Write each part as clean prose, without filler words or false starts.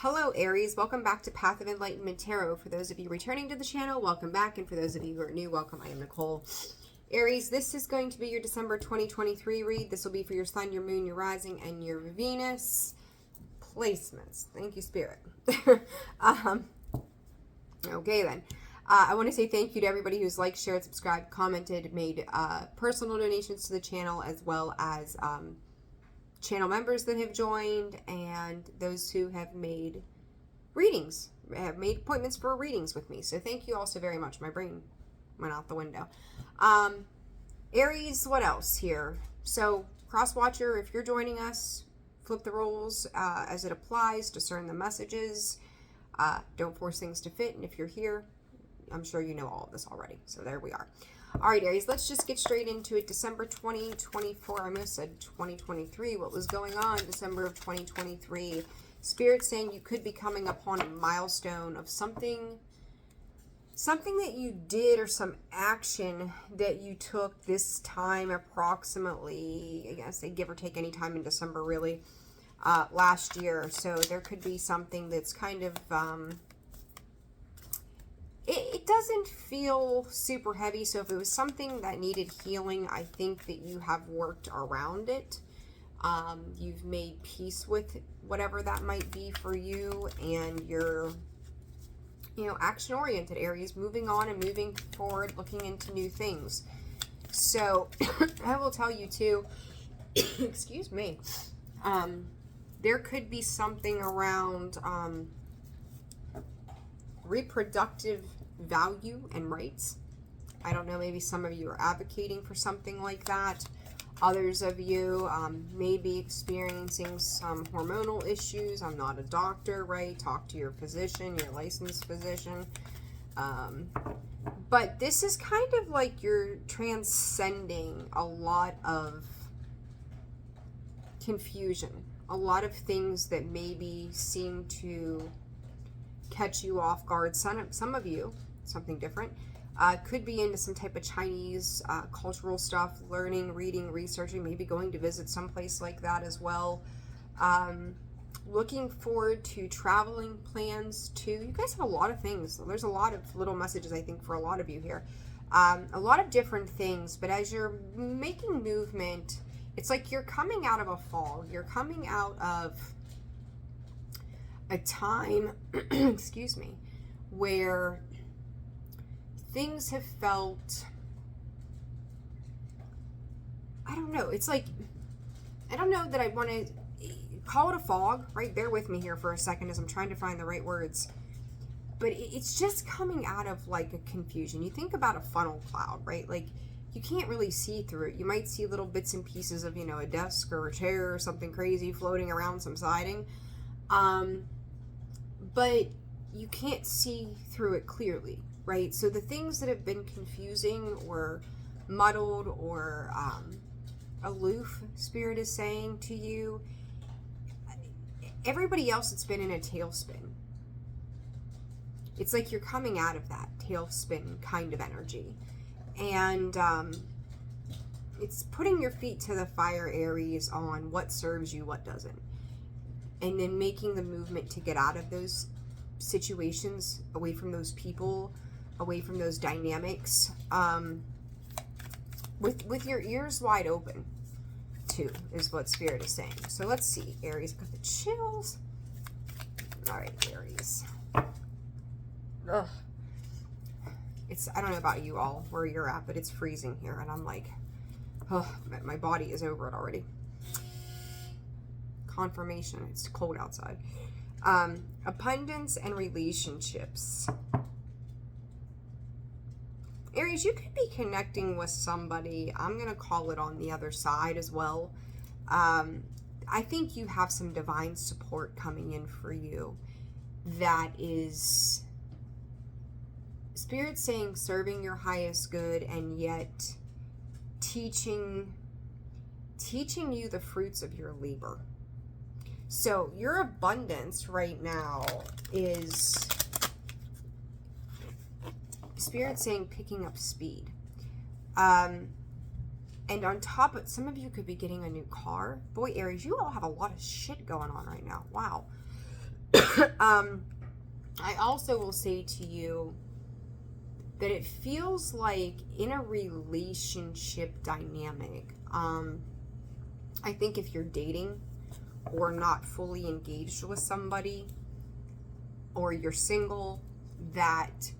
Hello Aries, welcome back to Path of Enlightenment Tarot. For those of you returning to the channel, welcome back, and for those of you who are new, welcome. I am Nicole. Aries, this is going to be your December 2023 read. This will be for your Sun, your Moon, your Rising, and your Venus placements. Thank you, Spirit. Okay then. I want to say thank you to everybody who's liked, shared, subscribed, commented, made personal donations to the channel, as well as channel members that have joined, and those who have made readings, have made appointments for readings with me. So thank you all so very much. My brain went out the window. Aries, what else here? So cross watcher, if you're joining us, flip the roles as it applies, discern the messages, don't force things to fit. And if you're here, I'm sure you know all of this already. So there we are. All right, Aries, let's just get straight into it. December 2024. I almost said 2023. What was going on December of 2023? Spirit saying you could be coming upon a milestone of something that you did, or some action that you took this time approximately, I guess they give or take any time in December really, last year. So there could be something that's kind of it doesn't feel super heavy. So if it was something that needed healing, I think that you have worked around it. You've made peace with whatever that might be for you, and you're, action oriented, Aries, moving on and moving forward, looking into new things. So I will tell you too, excuse me, there could be something around reproductive value and rights. I don't know, maybe some of you are advocating for something like that. Others of you may be experiencing some hormonal issues. I'm not a doctor, right? Talk to your physician, your licensed physician. But this is kind of like you're transcending a lot of confusion, a lot of things that maybe seem to catch you off guard. Some of you, something different, could be into some type of Chinese cultural stuff, learning, reading, researching, maybe going to visit someplace like that as well. Looking forward to traveling plans too. You guys have a lot of things. There's a lot of little messages, I think, for a lot of you here. A lot of different things, but as you're making movement, it's like you're coming out of a fog. You're coming out of a time, excuse me, where things have felt, I don't know, it's like, I don't know that I want to call it a fog, right? Bear with me here for a second as I'm trying to find the right words. But it's just coming out of like a confusion. You think about a funnel cloud, right? Like you can't really see through it. You might see little bits and pieces of, a desk or a chair or something crazy floating around some siding. But you can't see through it clearly, right? So the things that have been confusing or muddled or aloof, Spirit is saying to you, everybody else, it's been in a tailspin. It's like you're coming out of that tailspin kind of energy. And it's putting your feet to the fire, Aries, on what serves you, what doesn't. And then making the movement to get out of those situations, away from those people, away from those dynamics, with your ears wide open too, is what Spirit is saying. So let's see, Aries, got the chills. All right, Aries. Ugh. I don't know about you all, where you're at, but it's freezing here, and I'm like, oh, my body is over it already. Confirmation, it's cold outside. Abundance and relationships. Aries, you could be connecting with somebody, I'm going to call it on the other side as well. I think you have some divine support coming in for you that is, Spirit saying, serving your highest good, and yet teaching you the fruits of your labor. So your abundance right now is, Spirit saying, picking up speed. And on top of, some of you could be getting a new car. Boy, Aries, you all have a lot of shit going on right now. Wow. I also will say to you that it feels like in a relationship dynamic, I think if you're dating or not fully engaged with somebody, or you're single, that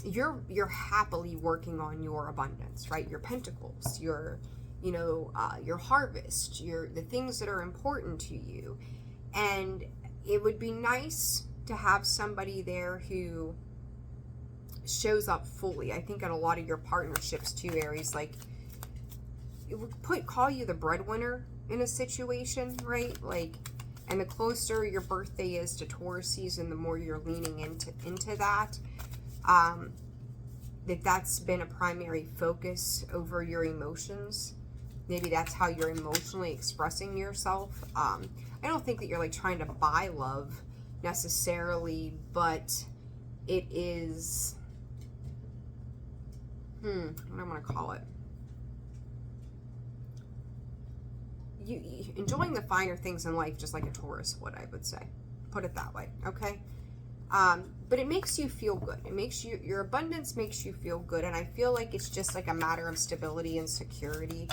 you're happily working on your abundance, right? Your pentacles, your your harvest, the things that are important to you. And it would be nice to have somebody there who shows up fully. I think in a lot of your partnerships too, Aries, like it would call you the breadwinner in a situation, right? Like, and the closer your birthday is to Taurus season, the more you're leaning into that. That's been a primary focus over your emotions. Maybe that's how you're emotionally expressing yourself. I don't think that you're like trying to buy love necessarily, but it is, what do I want to call it? You enjoying the finer things in life, just like a Taurus would, I would say. Put it that way, okay? But it makes you feel good. It makes you, your abundance makes you feel good. And I feel like it's just like a matter of stability and security.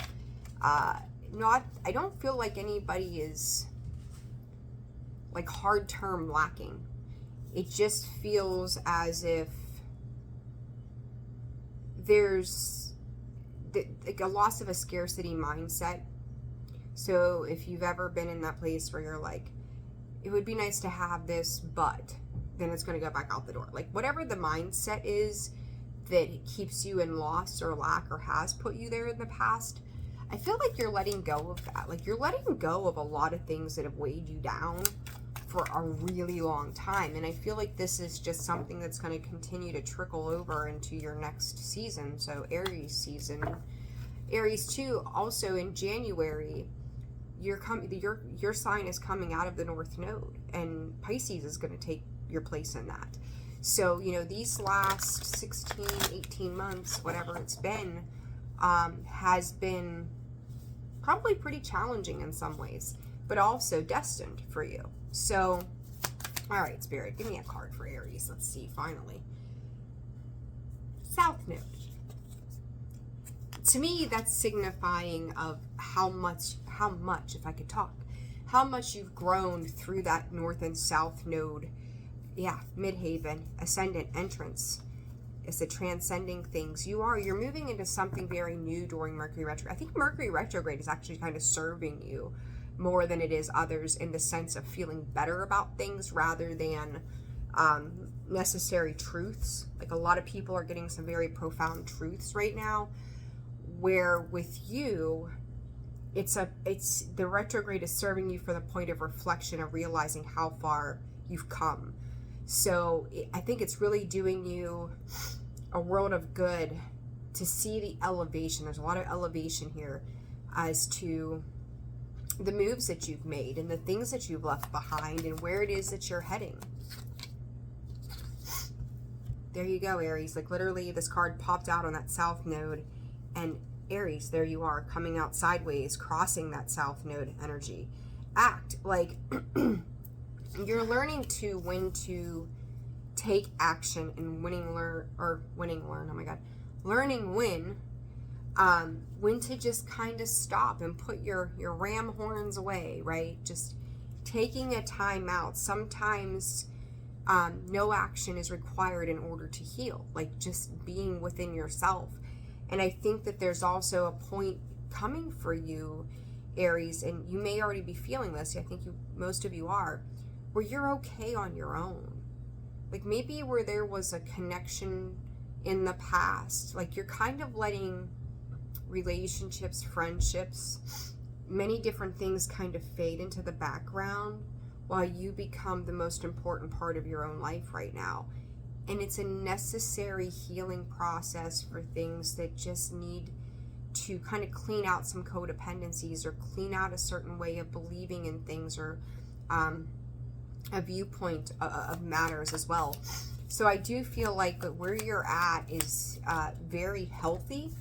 I don't feel like anybody is like hard term lacking. It just feels as if there's like a loss of a scarcity mindset. So if you've ever been in that place where you're like, it would be nice to have this, but then it's going to go back out the door. Like whatever the mindset is that keeps you in loss or lack or has put you there in the past, I feel like you're letting go of that. Like you're letting go of a lot of things that have weighed you down for a really long time. And I feel like this is just something that's going to continue to trickle over into your next season. So Aries season. Aries too, also in January, your sign is coming out of the North Node, and Pisces is going to take your place in that. So, these last 16, 18 months, whatever it's been, has been probably pretty challenging in some ways, but also destined for you. So, all right, Spirit, give me a card for Aries. Let's see, finally. South Node. To me, that's signifying of how much, if I could talk, how much you've grown through that North and South Node. Yeah, midhaven, ascendant, entrance. It's the transcending things. You're moving into something very new during Mercury retrograde. I think Mercury retrograde is actually kind of serving you more than it is others, in the sense of feeling better about things rather than necessary truths. Like a lot of people are getting some very profound truths right now, where with you, it's the retrograde is serving you for the point of reflection of realizing how far you've come. So I think it's really doing you a world of good to see the elevation. There's a lot of elevation here as to the moves that you've made and the things that you've left behind and where it is that you're heading. There you go, Aries. Like literally this card popped out on that South Node, and Aries, there you are, coming out sideways, crossing that South Node energy. Act like you're learning to when to take action and learning when to just kind of stop and put your ram horns away, right? Just taking a time out. Sometimes no action is required in order to heal, like just being within yourself. And I think that there's also a point coming for you, Aries, and you may already be feeling this. I think most of you are, where you're okay on your own. Like maybe where there was a connection in the past, like you're kind of letting relationships, friendships, many different things kind of fade into the background while you become the most important part of your own life right now. And it's a necessary healing process for things that just need to kind of clean out some codependencies or clean out a certain way of believing in things, or a viewpoint of matters as well. So I do feel like where you're at is very healthy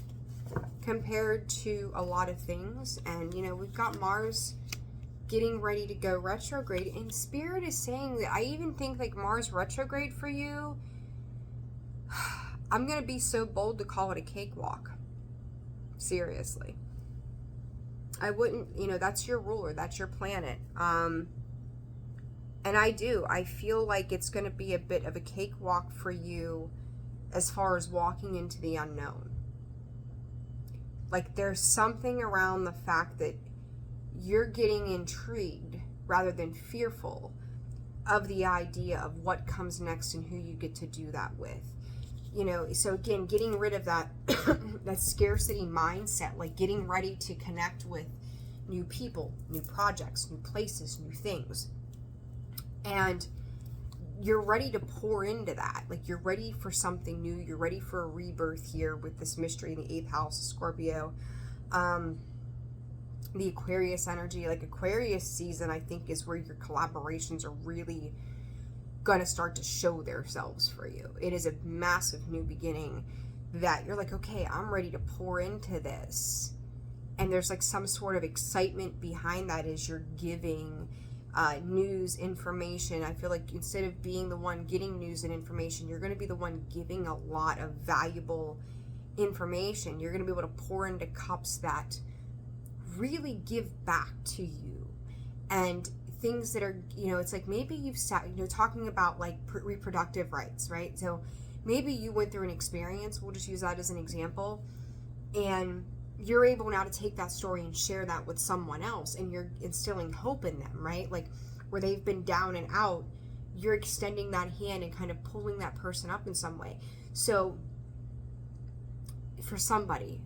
compared to a lot of things. And, we've got Mars getting ready to go retrograde. And Spirit is saying that I even think like Mars retrograde for you, I'm going to be so bold to call it a cakewalk. Seriously. I wouldn't, that's your ruler, that's your planet. And I feel like it's going to be a bit of a cakewalk for you as far as walking into the unknown. Like there's something around the fact that you're getting intrigued rather than fearful of the idea of what comes next and who you get to do that with. So again, getting rid of that that scarcity mindset, like getting ready to connect with new people, new projects, new places, new things. And you're ready to pour into that. Like you're ready for something new. You're ready for a rebirth here with this mystery in the 8th house, Scorpio. The Aquarius energy, like Aquarius season, I think is where your collaborations are really going to start to show themselves for you. It is a massive new beginning that you're like, okay, I'm ready to pour into this. And there's like some sort of excitement behind that as you're giving news, information. I feel like instead of being the one getting news and information, you're going to be the one giving a lot of valuable information. You're going to be able to pour into cups that really give back to you. And things that are, it's like maybe you've sat, talking about like reproductive rights, right? So maybe you went through an experience, we'll just use that as an example, and you're able now to take that story and share that with someone else, and you're instilling hope in them, right? Like where they've been down and out, you're extending that hand and kind of pulling that person up in some way. So for somebody,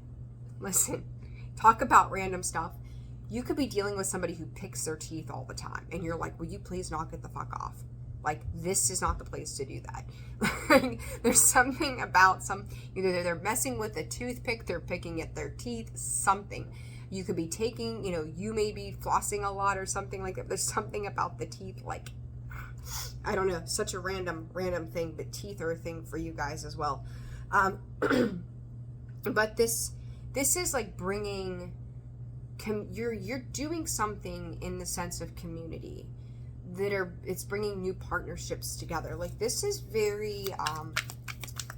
listen, talk about random stuff. You could be dealing with somebody who picks their teeth all the time, and you're like, will you please knock it the fuck off? Like, this is not the place to do that. There's something about either they're messing with a toothpick, they're picking at their teeth, something. You could be taking, you may be flossing a lot or something like that. There's something about the teeth, like, I don't know, such a random thing, but teeth are a thing for you guys as well. But this is like bringing, you're doing something in the sense of community it's bringing new partnerships together. Like this is very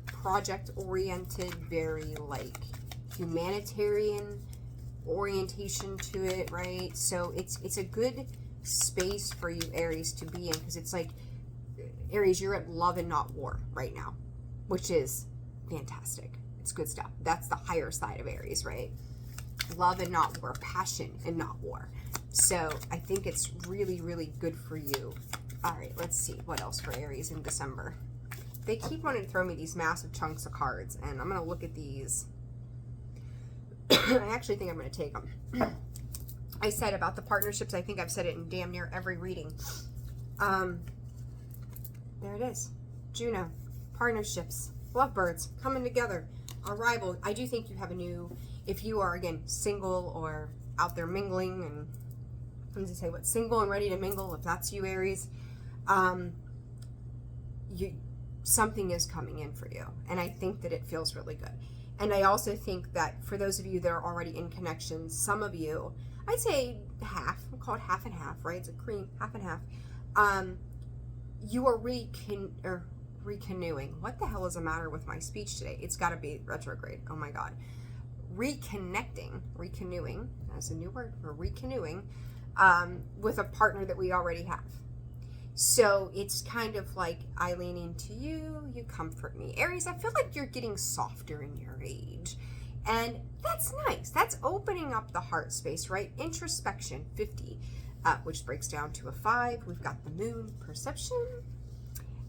project oriented, very like humanitarian orientation to it, right? So it's a good space for you, Aries, to be in, because it's like, Aries, you're at love and not war right now, which is fantastic. It's good stuff. That's the higher side of Aries, right? Love and not war, passion and not war. So I think it's really, really good for you. All right, let's see what else for Aries in December. They keep wanting to throw me these massive chunks of cards, and I'm going to look at these. I actually think I'm going to take them. I said about the partnerships, I think I've said it in damn near every reading. There it is. Juno, partnerships, lovebirds coming together, arrival. I do think you have a new, if you are, again, single or out there mingling, and I'm going to say what, single and ready to mingle, if that's you, Aries, something is coming in for you. And I think that it feels really good. And I also think that for those of you that are already in connections, some of you, I'd say half, we'll call it half and half, right? It's a cream, half and half. You are recanoeing. What the hell is the matter with my speech today? It's got to be retrograde. Oh my God. Recanoeing, that's a new word, we're recanoeing with a partner that we already have. So it's kind of like, I lean into you, you comfort me. Aries, I feel like you're getting softer in your age. And that's nice. That's opening up the heart space, right? Introspection, 50, which breaks down to a 5. We've got the moon, perception.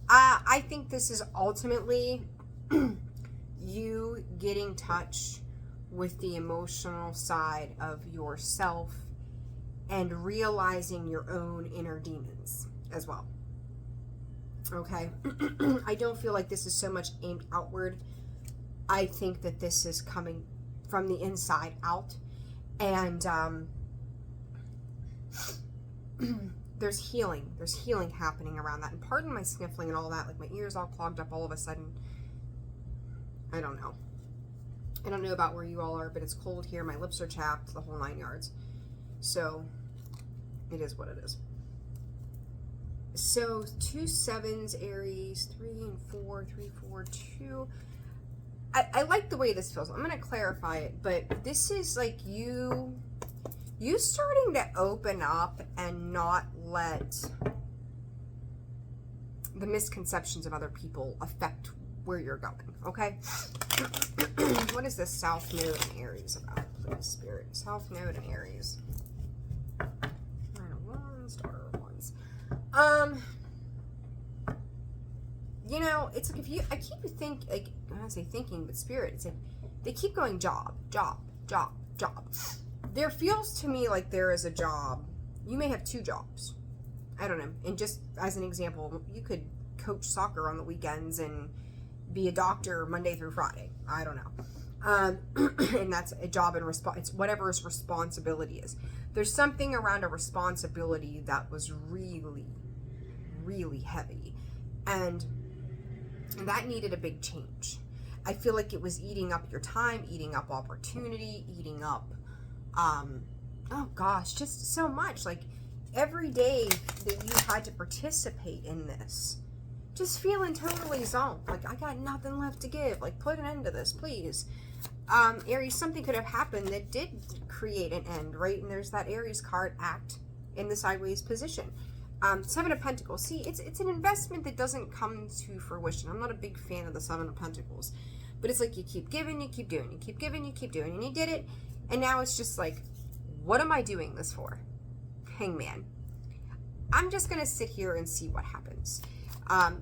I think this is ultimately you getting in touch with the emotional side of yourself and realizing your own inner demons as well. Okay? I don't feel like this is so much aimed outward. I think that this is coming from the inside out. And there's healing. There's healing happening around that. And pardon my sniffling and all that. Like my ears all clogged up all of a sudden. I don't know. I don't know about where you all are, but it's cold here. My lips are chapped, the whole 9 yards. So It is what it is. So 2 7s, Aries, 3 and 4, 3, 4, 2. I like the way this feels. I'm going to clarify it, but this is like you starting to open up and not let the misconceptions of other people affect where you're going, okay? What is this South Node in Aries about, please, Spirit? South Node in Aries. 9 of Wands, Daughter of Wands. You know, it's like I keep thinking, but Spirit, it's like they keep going job, job, job, job. There feels to me like there is a job. You may have 2 jobs. I don't know. And just as an example, you could coach soccer on the weekends and be a doctor Monday through Friday. I don't know. And that's a job and it's whatever his responsibility is. There's something around a responsibility that was really, really heavy. And that needed a big change. I feel like it was eating up your time, eating up opportunity, eating up, oh gosh, just so much. Like every day that you had to participate in this, just feeling totally zoned. Like I got nothing left to give. Like put an end to this, please. Aries, something could have happened that did create an end, right? And there's that Aries card, act in the sideways position. 7 of Pentacles. See, it's an investment that doesn't come to fruition. I'm not a big fan of the 7 of Pentacles. But it's like you keep giving, you keep doing, you keep giving, you keep doing, and you did it. And now it's just like, what am I doing this for? Hangman. I'm just going to sit here and see what happens. I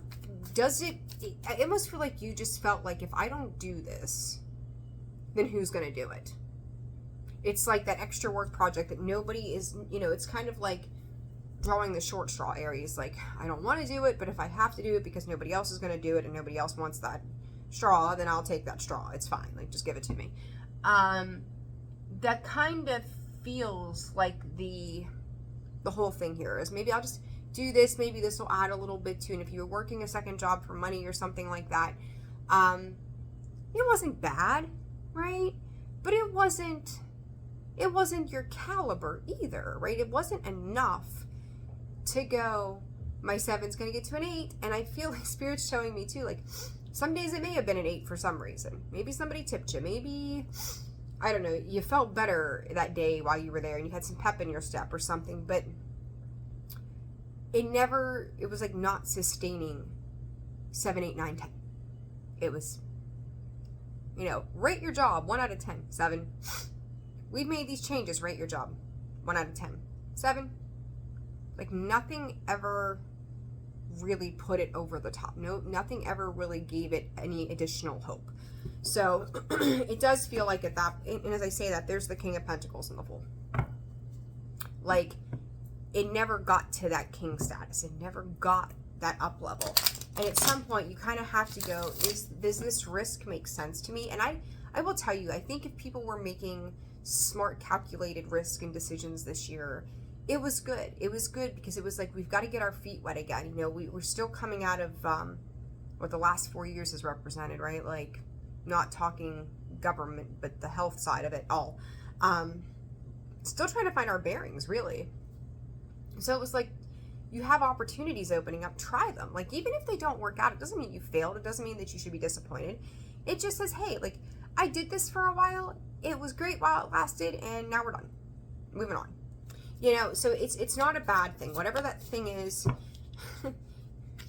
almost feel like you just felt like if I don't do this, then who's going to do it? It's like that extra work project that nobody is, you know, it's kind of like drawing the short straw, Aries. Like, I don't want to do it, but if I have to do it because nobody else is going to do it and nobody else wants that straw, then I'll take that straw. It's fine. Like, just give it to me. That kind of feels like the whole thing here is maybe I'll just do this. Maybe this will add a little bit to, and if you were working a second job for money or something like that, it wasn't bad, right? But it wasn't your caliber either, right? It wasn't enough to go, my 7's going to get to an 8. And I feel like Spirit's showing me too, like some days it may have been an 8 for some reason. Maybe somebody tipped you. Maybe, I don't know, you felt better that day while you were there and you had some pep in your step or something, but it was like not sustaining 7, 8, 9, 10. It was, you know, rate your job 1 out of 10. 7. We've made these changes, rate your job 1 out of 10. 7. Like nothing ever really put it over the top. Nothing ever really gave it any additional hope. So it does feel like at that, and as I say that, there's the King of Pentacles in the Fool. Like it never got to that king status. It never got that up level. And at some point you kind of have to go, does this risk make sense to me? And I will tell you, I think if people were making smart, calculated risk and decisions this year, it was good. It was good because it was like, we've got to get our feet wet again. You know, we're still coming out of what the last 4 years has represented, right? Like, not talking government, but the health side of it all. Still trying to find our bearings, really. So it was like, you have opportunities opening up, try them. Like, even if they don't work out, it doesn't mean you failed. It doesn't mean that you should be disappointed. It just says, hey, like, I did this for a while. It was great while it lasted, and now we're done. Moving on. You know, so it's not a bad thing. Whatever that thing is,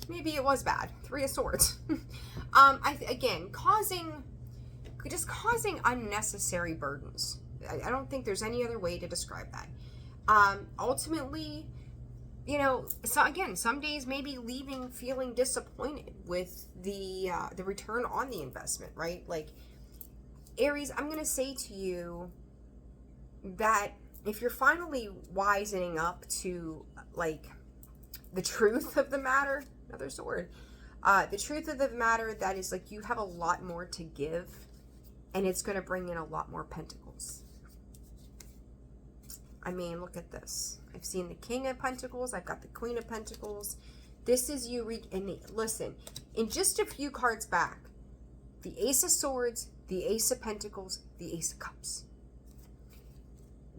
maybe it was bad. 3 of Swords. Again, causing unnecessary burdens. I don't think there's any other way to describe that. Ultimately, you know, so again, some days maybe leaving feeling disappointed with the return on the investment, right? Like, Aries, I'm going to say to you that if you're finally wisening up to, like, the truth of the matter, another sword, the truth of the matter, that is, like, you have a lot more to give, and it's going to bring in a lot more pentacles. I mean, look at this. I've seen the King of Pentacles. I've got the Queen of Pentacles. This is you. And listen, in just a few cards back, the Ace of Swords, the Ace of Pentacles, the Ace of Cups.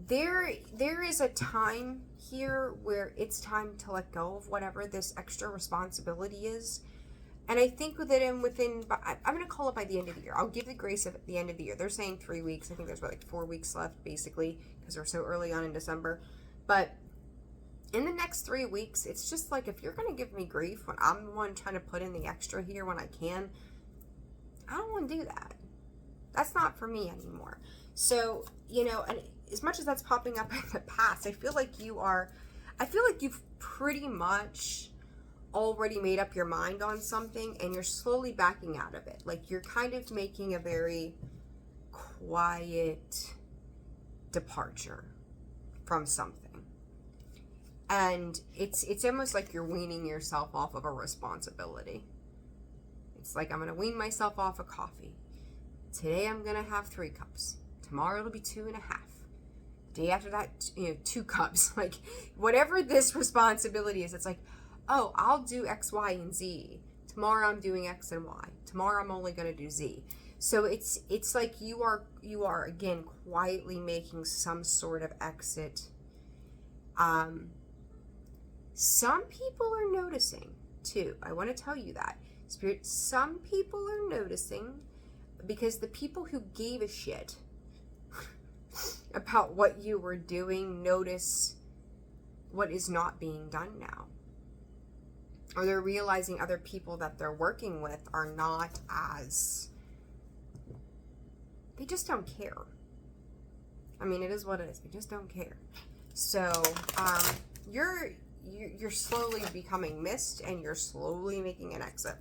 There is a time here where it's time to let go of whatever this extra responsibility is. And I think within, I'm going to call it by the end of the year. I'll give the grace of the end of the year. They're saying 3 weeks. I think there's like 4 weeks left, basically, because we're so early on in December. But in the next 3 weeks, it's just like, if you're going to give me grief when I'm the one trying to put in the extra here when I can, I don't want to do that. That's not for me anymore. So, you know, and as much as that's popping up in the past, I feel like you've pretty much already made up your mind on something and you're slowly backing out of it. Like, you're kind of making a very quiet departure from something. And it's almost like you're weaning yourself off of a responsibility. It's like, I'm going to wean myself off of coffee. Today I'm going to have 3 cups. Tomorrow it'll be 2.5. The day after that, 2 cups. Like, whatever this responsibility is, it's like, oh, I'll do X, Y, and Z. Tomorrow I'm doing X and Y. Tomorrow I'm only going to do Z. So it's like you are again quietly making some sort of exit. Some people are noticing too. I want to tell you that. Spirit, some people are noticing, because the people who gave a shit about what you were doing notice what is not being done now. Or they're realizing other people that they're working with are not as, they just don't care. I mean, it is what it is. They just don't care. So, you're slowly becoming missed, and you're slowly making an exit.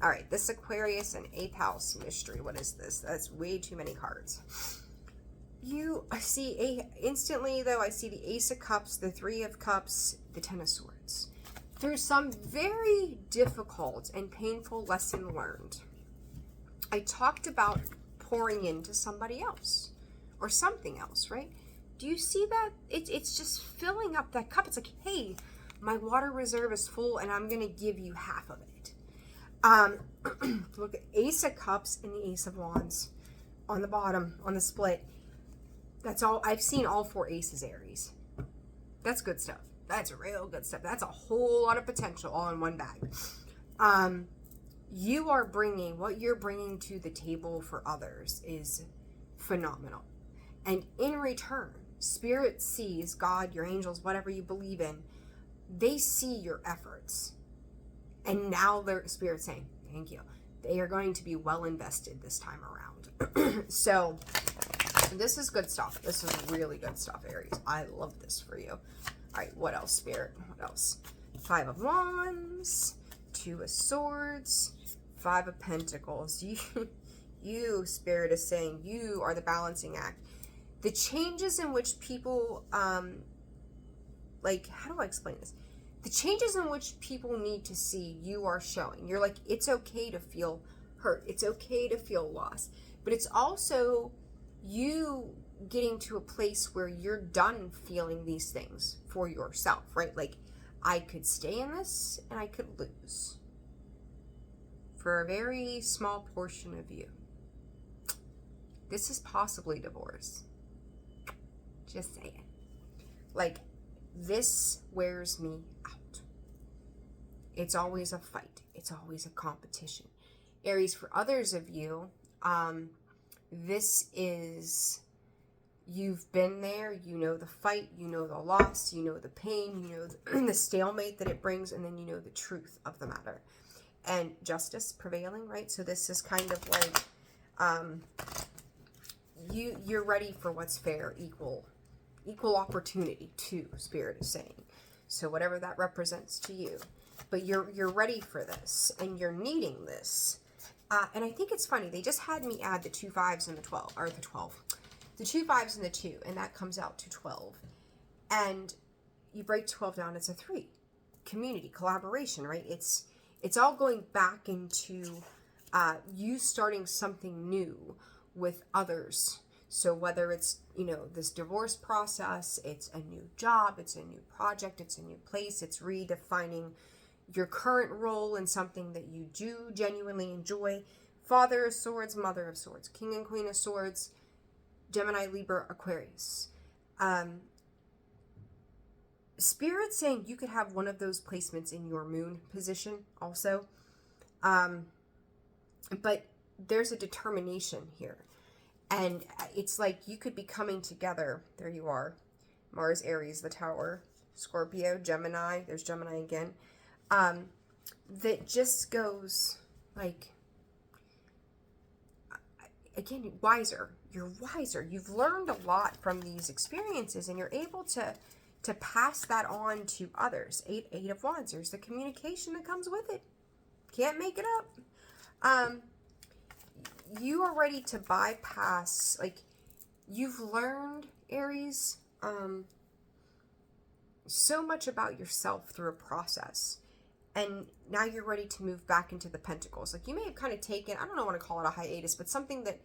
All right, this Aquarius and 8th house mystery. What is this? That's way too many cards. I see instantly though, I see the Ace of Cups, the 3 of Cups, the 10 of Swords. Through some very difficult and painful lesson learned, I talked about pouring into somebody else or something else, right? Do you see that? It's just filling up that cup. It's like, hey, my water reserve is full and I'm going to give you half of it. Look at Ace of Cups and the Ace of Wands on the bottom, on the split. That's all. I've seen all 4 aces, Aries. That's good stuff. That's real good stuff. That's a whole lot of potential all in one bag. You are bringing, what you're bringing to the table for others is phenomenal. And in return, Spirit sees, God, your angels, whatever you believe in, they see your efforts. And now their Spirit saying, thank you. They are going to be well invested this time around. So this is good stuff. This is really good stuff, Aries. I love this for you. All right, what else, Spirit? What else? 5 of Wands, 2 of Swords, 5 of Pentacles. You, Spirit, is saying you are the balancing act. The changes in which people, like, how do I explain this? The changes in which people need to see, you are showing. You're like, it's okay to feel hurt. It's okay to feel lost. But it's also you getting to a place where you're done feeling these things for yourself, right? Like, I could stay in this and I could lose for a very small portion of you. This is possibly divorce. Just saying. Like, this wears me out. It's always a fight. It's always a competition. Aries, for others of you, this is, you've been there, you know the fight, you know the loss, you know the pain, you know the stalemate that it brings, and then you know the truth of the matter. And justice prevailing, right? So this is kind of like, you're ready for what's fair, equal opportunity too, Spirit is saying. So whatever that represents to you. But you're ready for this, and you're needing this. And I think it's funny, they just had me add the 2 5s and the 12, or the 12. The 2 5s and the 2, and that comes out to 12. And you break 12 down, it's a 3. Community, collaboration, right? It's all going back into you starting something new with others. So whether it's, this divorce process, it's a new job, it's a new project, it's a new place, it's redefining your current role in something that you do genuinely enjoy. Father of Swords, Mother of Swords, King and Queen of Swords, Gemini, Libra, Aquarius. Spirit saying you could have one of those placements in your moon position also. But there's a determination here. And it's like you could be coming together. There you are. Mars, Aries, the Tower, Scorpio, Gemini. There's Gemini again. That just goes like, again, wiser. You're wiser. You've learned a lot from these experiences, and you're able to pass that on to others. Eight of Wands. There's the communication that comes with it. Can't make it up. You are ready to bypass, like, you've learned, Aries, so much about yourself through a process. And now you're ready to move back into the Pentacles. Like, you may have kind of taken, I don't know what to call it, a hiatus, but something that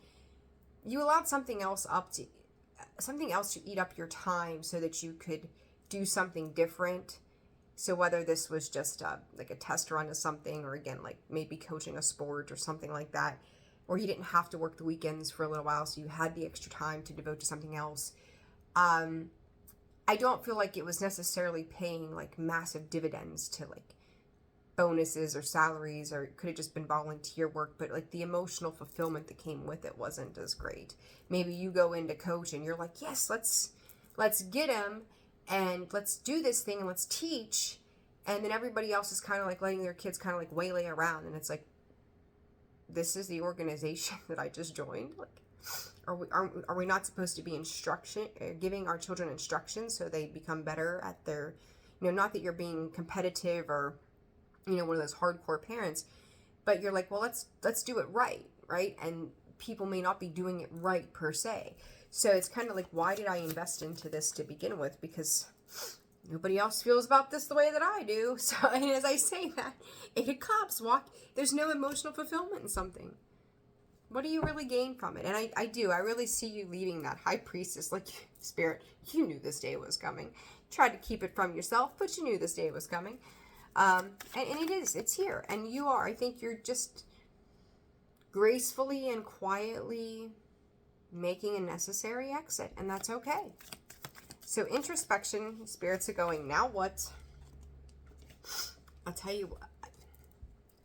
you allowed something else to eat up your time so that you could do something different. So whether this was just like a test run of something, or again, like maybe coaching a sport or something like that, or you didn't have to work the weekends for a little while, so you had the extra time to devote to something else. I don't feel like it was necessarily paying like massive dividends to like bonuses or salaries, or it could have just been volunteer work, but like the emotional fulfillment that came with it wasn't as great. Maybe you go into coach and you're like, yes, let's get him and let's do this thing and let's teach. And then everybody else is kind of like letting their kids kind of like waylay around, and it's like, this is the organization that I just joined. Like, are we not supposed to be giving our children instruction so they become better at their, not that you're being competitive or, one of those hardcore parents, but you're like, well, let's do it right? And people may not be doing it right per se. So it's kind of like, why did I invest into this to begin with? Because nobody else feels about this the way that I do. So, and as I say that, Eight of Cups, there's no emotional fulfillment in something. What do you really gain from it? And I really see you leaving that High Priestess, like, Spirit, you knew this day was coming. Tried to keep it from yourself, but you knew this day was coming. And it's here. And I think you're just gracefully and quietly making a necessary exit, and that's okay. So introspection, spirits are going, now what? I'll tell you what.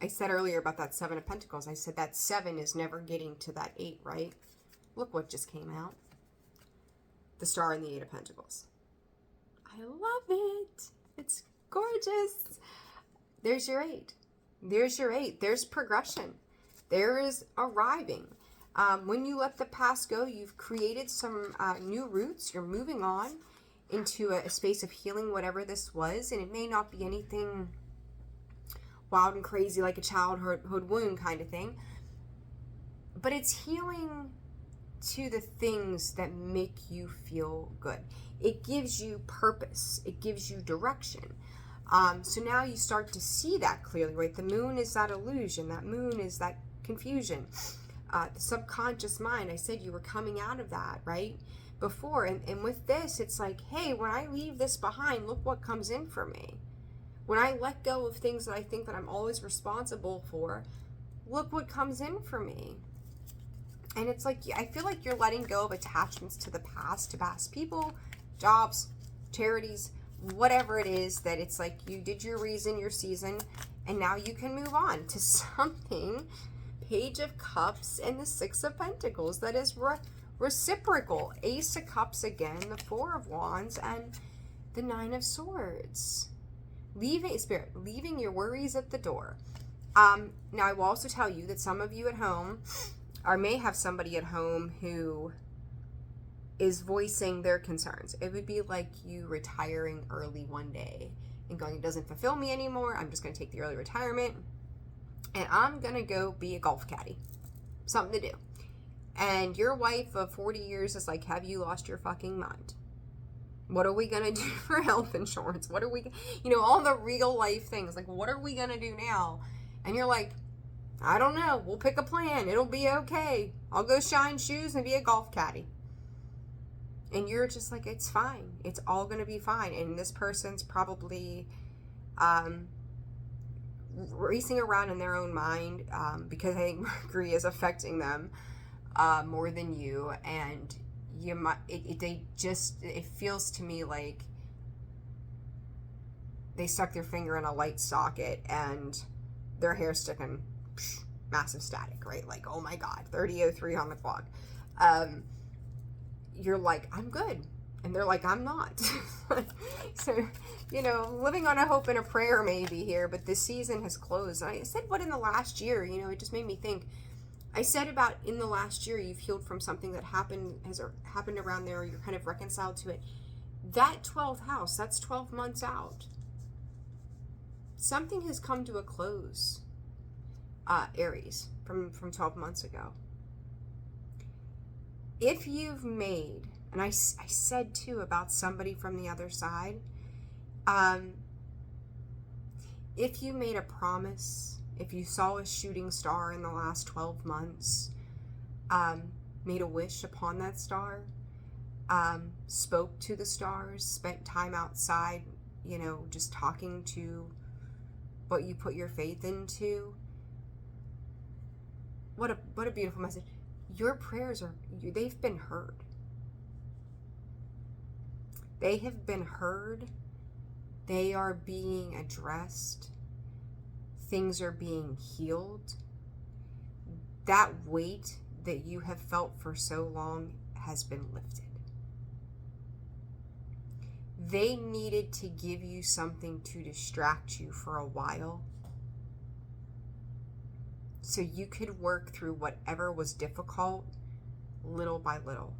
I said earlier about that Seven of Pentacles. I said that 7 is never getting to that 8, right? Look what just came out. The Star and the 8 of Pentacles. I love it. It's gorgeous. There's your 8. There's your 8. There's progression. There is arriving. When you let the past go, you've created some new roots. You're moving on into a space of healing, whatever this was. And it may not be anything wild and crazy like a childhood wound kind of thing. But it's healing to the things that make you feel good. It gives you purpose. It gives you direction. So now you start to see that clearly, right? The moon is that illusion. That moon is that confusion. The subconscious mind, I said you were coming out of that, right? Before. And with this, it's like, hey, when I leave this behind, look what comes in for me. When I let go of things that I think that I'm always responsible for, look what comes in for me. And it's like, I feel like you're letting go of attachments to the past, to past people, jobs, charities, whatever it is, that it's like you did your reason, your season, and now you can move on to something. Page of Cups and the Six of Pentacles that is reciprocal. Ace of Cups again, the Four of Wands, and the Nine of Swords. Leaving your worries at the door. Now I will also tell you that some of you at home, or may have somebody at home who is voicing their concerns. It would be like you retiring early one day and going, it doesn't fulfill me anymore. I'm just going to take the early retirement and I'm going to go be a golf caddy. Something to do. And your wife of 40 years is like, have you lost your fucking mind? What are we going to do for health insurance? What are we, all the real life things. Like, what are we going to do now? And you're like, I don't know. We'll pick a plan. It'll be okay. I'll go shine shoes and be a golf caddy. And you're just like, it's fine. It's all going to be fine. And this person's probably racing around in their own mind because I think Mercury is affecting them more than you. And you might, it feels to me like they stuck their finger in a light socket and their hair's sticking, massive static, right? Like, oh my God, 30:03 on the clock. You're like, I'm good. And they're like, I'm not. So, you know, living on a hope and a prayer maybe here, but this season has closed. And I said, what in the last year? You know, it just made me think. I said about in the last year, you've healed from something that has happened around there, or you're kind of reconciled to it. That 12th house, that's 12 months out. Something has come to a close, Aries, from 12 months ago. If you've made, and I said too about somebody from the other side, if you made a promise, if you saw a shooting star in the last 12 months, made a wish upon that star, spoke to the stars, spent time outside, you know, just talking to what you put your faith into, what a beautiful message. Your prayers they've been heard. They have been heard. They are being addressed. Things are being healed. That weight that you have felt for so long has been lifted. They needed to give you something to distract you for a while, so you could work through whatever was difficult little by little.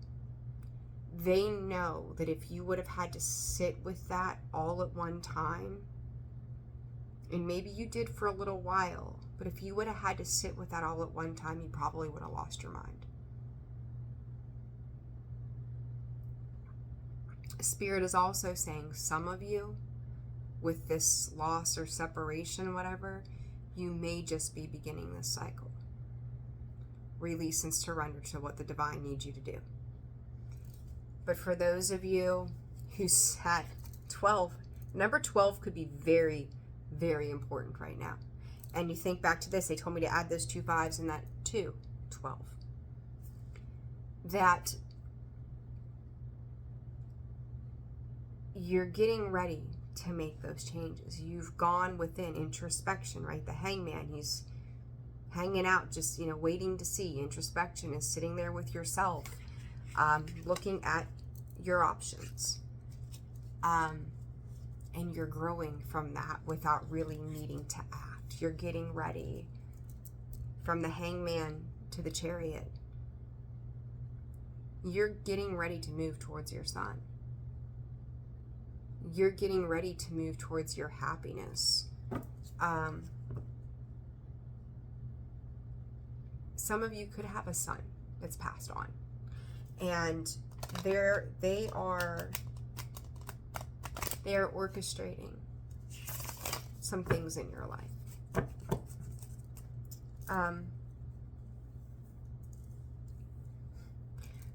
They know that if you would have had to sit with that all at one time, and maybe you did for a little while, but if you would have had to sit with that all at one time, you probably would have lost your mind. Spirit is also saying some of you, with this loss or separation, whatever, you may just be beginning this cycle. Release and surrender to what the divine needs you to do. But for those of you who sat 12, number 12 could be very, very important right now. And you think back to this, they told me to add those 2 5s and that 2, 12. That you're getting ready to make those changes. You've gone within introspection, right? The hangman, he's hanging out, just, you know, waiting to see. Introspection is sitting there with yourself, looking at your options. And you're growing from that without really needing to act. You're getting ready from the hangman to the chariot. You're getting ready to move towards your sun. You're getting ready to move towards your happiness. Some of you could have a son that's passed on, and they are orchestrating some things in your life.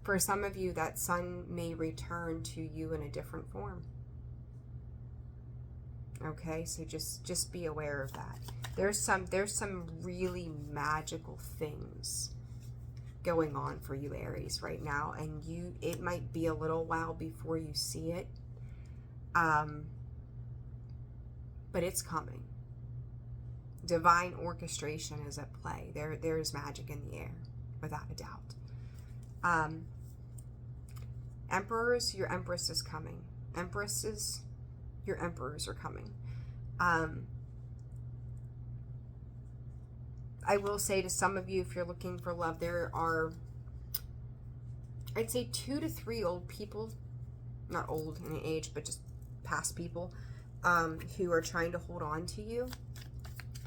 For some of you, that son may return to you in a different form. Okay, so just be aware of that. There's some really magical things going on for you, Aries, right now, and it might be a little while before you see it, but it's coming. Divine orchestration is at play. There is magic in the air, without a doubt. Emperors, your empress is coming. Empresses, your emperors are coming. I will say to some of you, if you're looking for love, there are, I'd say 2 to 3 old people, not old in age, but just past people, who are trying to hold on to you,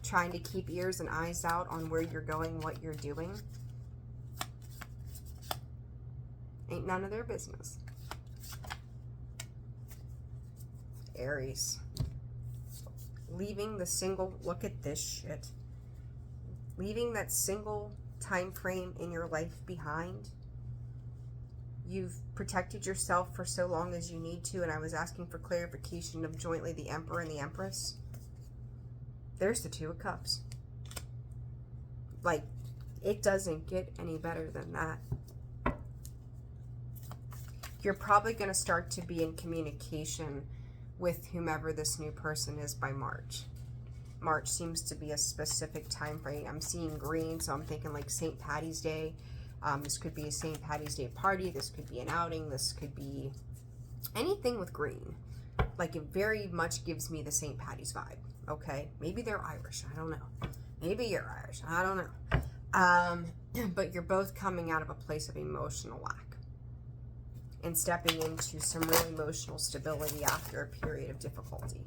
trying to keep ears and eyes out on where you're going, what you're doing. Ain't none of their business. Aries. Leaving the single, look at this shit. Leaving that single time frame in your life behind. You've protected yourself for so long as you need to, and I was asking for clarification of jointly the Emperor and the Empress. There's the 2 of Cups. Like, it doesn't get any better than that. You're probably going to start to be in communication with whomever this new person is by March. March seems to be a specific time frame. I'm seeing green, so I'm thinking like St. Patty's Day. This could be a St. Patty's Day party. This could be an outing. This could be anything with green. Like, it very much gives me the St. Patty's vibe. Okay, maybe they're Irish. I don't know. Maybe you're Irish. I don't know. But you're both coming out of a place of emotional lack and stepping into some real emotional stability after a period of difficulty.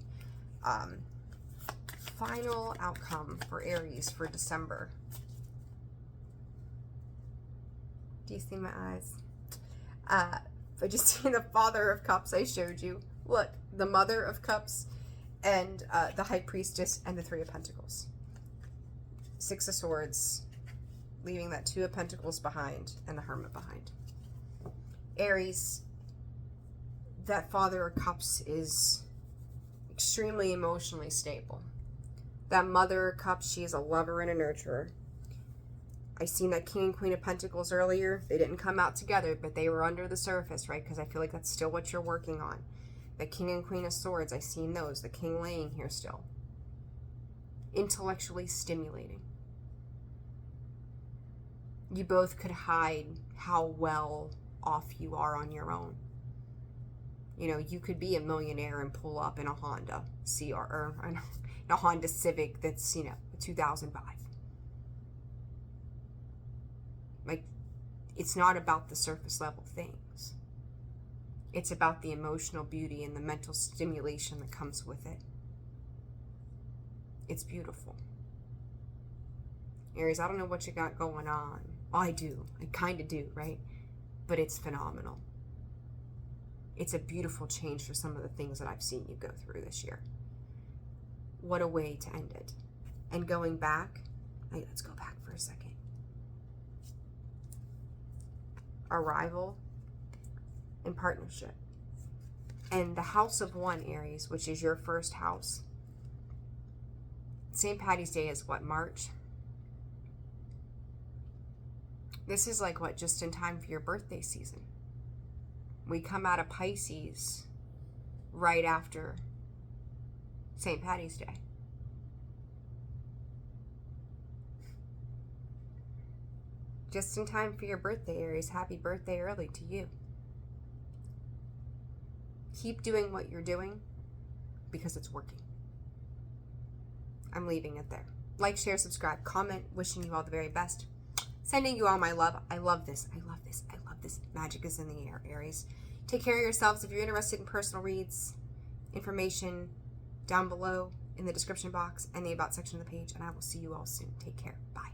Final outcome for Aries for December. Do you see my eyes? I just see the Father of Cups I showed you. Look, the Mother of Cups and the High Priestess and the Three of Pentacles. Six of Swords, leaving that Two of Pentacles behind and the Hermit behind. Aries, that Father of Cups is extremely emotionally stable. That Mother of Cups, she is a lover and a nurturer. I seen that King and Queen of Pentacles earlier. They didn't come out together, but they were under the surface, right? Because I feel like that's still what you're working on. The King and Queen of Swords, I seen those. The King laying here still. Intellectually stimulating. You both could hide how well off you are on your own. You know, you could be a millionaire and pull up in a Honda CR, or a Honda Civic that's, you know, 2005. Like, it's not about the surface level things. It's about the emotional beauty and the mental stimulation that comes with it. It's beautiful. Aries, I don't know what you got going on. Well, I do. I kind of do, right? But it's phenomenal. It's a beautiful change for some of the things that I've seen you go through this year. What a way to end it. And going back, let's go back for a second. Arrival and partnership. And the House of One, Aries, which is your first house. St. Patty's Day is what, March? This is like what, just in time for your birthday season. We come out of Pisces right after St. Patty's Day. Just in time for your birthday, Aries. Happy birthday early to you. Keep doing what you're doing because it's working. I'm leaving it there. Like, share, subscribe, comment. Wishing you all the very best. Sending you all my love. I love this. I love this. I love this. Magic is in the air, Aries. Take care of yourselves. If you're interested in personal reads, information down below in the description box and the About section of the page. And I will see you all soon. Take care. Bye.